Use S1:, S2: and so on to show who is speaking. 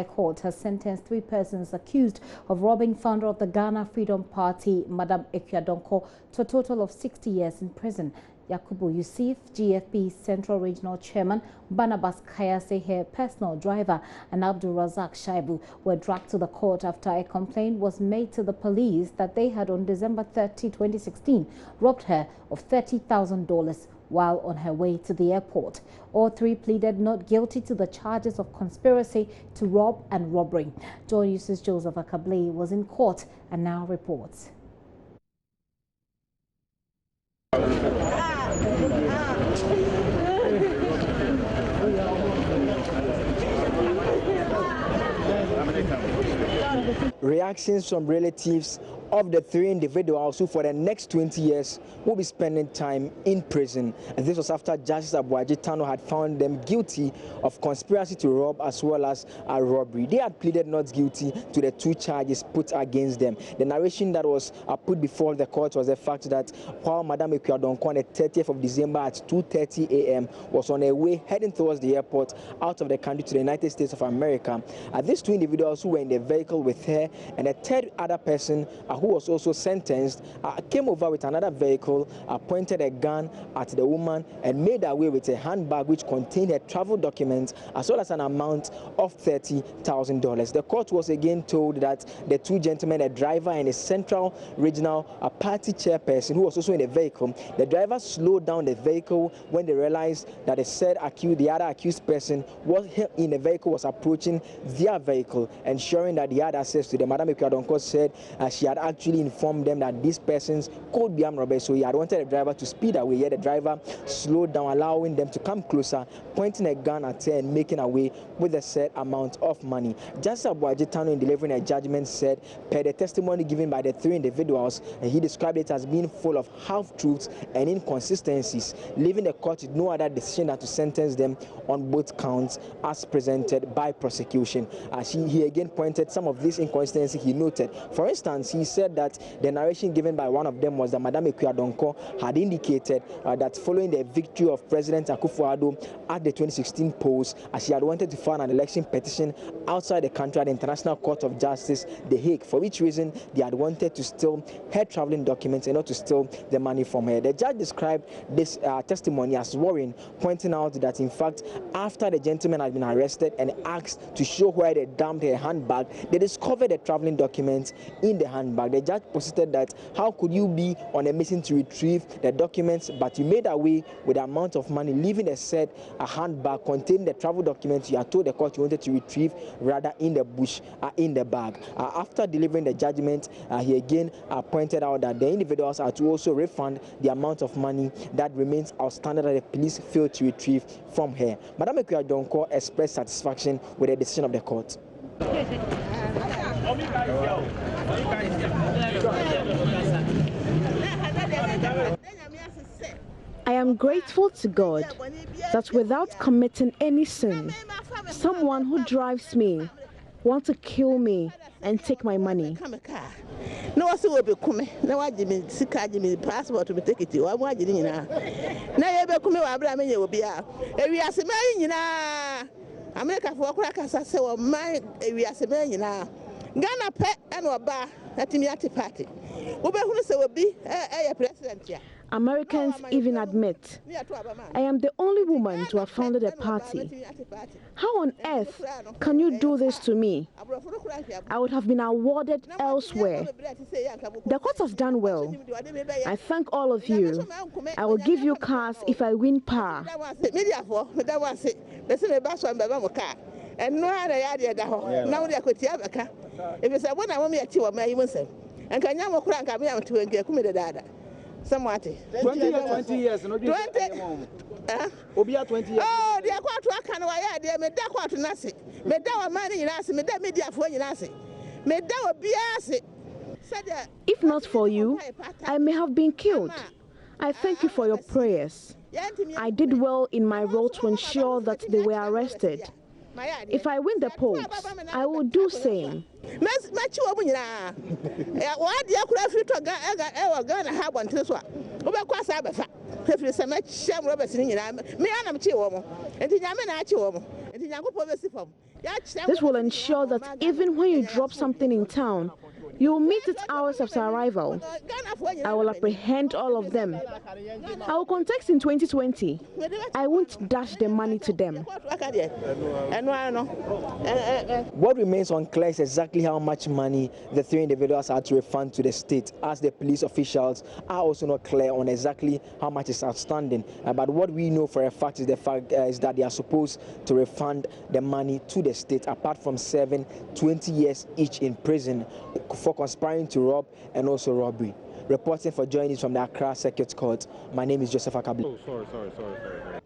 S1: High Court has sentenced 3 persons accused of robbing founder of the Ghana Freedom Party, Madam Akua Donkor, to a total of 60 years in prison. Yakubu Yusuf, GFP Central Regional Chairman, Barnabas Kayase, her personal driver, and Abdul Razak Shaibu were dragged to the court after a complaint was made to the police that they had on December 30, 2016, robbed her of $30,000 while on her way to the airport. All 3 pleaded not guilty to the charges of conspiracy to rob and robbery. John Eustace Joseph Akable was in court and now reports.
S2: Reactions from relatives of the 3 individuals who for the next 20 years will be spending time in prison. And this was after Justice Akua Donkor had found them guilty of conspiracy to rob as well as a robbery. They had pleaded not guilty to the 2 charges put against them. The narration that was put before the court was the fact that while Madam Akua Donkor on the 30th of December at 2:30 a.m. was on her way heading towards the airport out of the country to the United States of America, these 2 individuals who were in the vehicle with her and a 3rd other person who was also sentenced came over with another vehicle, pointed a gun at the woman and made away with a handbag which contained her travel documents as well as an amount of $30,000. The court was again told that the 2 gentlemen, a driver and a Central Regional Party chairperson who was also in the vehicle, the driver slowed down the vehicle when they realized that the other accused person was in the vehicle was approaching their vehicle, ensuring that they had access to them. Madam Akua Donkor said she had actually informed them that these persons could be armed robbers, so he had wanted the driver to speed away. Yet the driver slowed down, allowing them to come closer, pointing a gun at her and making away with a set amount of money. Justice Akua Donkor, in delivering a judgment, said, per the testimony given by the 3 individuals, he described it as being full of half-truths and inconsistencies, leaving the court with no other decision than to sentence them on both counts as presented by prosecution. He again pointed some of these inconsistencies he noted. For instance, he said that the narration given by one of them was that Madam Akua Donkor had indicated that following the victory of President Akufo-Addo at the 2016 polls, she had wanted to file an election petition outside the country at the International Court of Justice, The Hague, for which reason they had wanted to steal her traveling documents and not to steal the money from her. The judge described this testimony as worrying, pointing out that in fact, after the gentleman had been arrested and asked to show where they dumped her handbag, they discovered the traveling documents in the handbag. The judge posited that how could you be on a mission to retrieve the documents, but you made away with the amount of money, leaving a handbag containing the travel documents you had told the court you wanted to retrieve rather in the bush, in the bag. After delivering the judgment, he again pointed out that the individuals are to also refund the amount of money that remains outstanding that the police failed to retrieve from her. Madam Akua Donkor expressed satisfaction with the decision of the court.
S3: I am grateful to God that without committing any sin, someone who drives me wants to kill me and take my money.
S4: No one will be coming. No one will passport to take it. I'm watching now. Now you come over, I mean, you will be out. If we are seeing now, America for crackers, I say, well, my we are seeing now. Ghana pet and a bar at the party. Who will be a president here?
S3: Americans even admit I am the only woman to have founded a party. How on earth can you do this to me? I would have been awarded elsewhere. The court has done well. I thank all of you. I will give you cars if I win power.
S4: And no other idea now they could have a car. If it's a one, I want me a 2 of my even say. And can you crank up me to get committed data? Somewhat
S2: 20 years, no 20. Obia 20 years.
S4: Oh, they are quite to a kind of idea, made that quite to nothing. Made our money in us, made that media for you nothing. Made that be us.
S3: If not for you, I may have been killed. I thank you for your prayers. I did well in my role to ensure that they were arrested. If I win the polls, I will do same. This will ensure that even when you drop something in town, you will meet it hours after arrival. I will apprehend all of them. I will contest in 2020. I won't dash the money to them.
S2: What remains unclear is exactly how much money the three individuals had to refund to the state, as the police officials are also not clear on exactly how much is outstanding. But what we know for a fact is that they are supposed to refund the money to the state, apart from serving 20 years each in prison for conspiring to rob and also robbery. Reporting for Joy News from the Accra Circuit Court, my name is Joseph Akabli.
S5: Oh, sorry.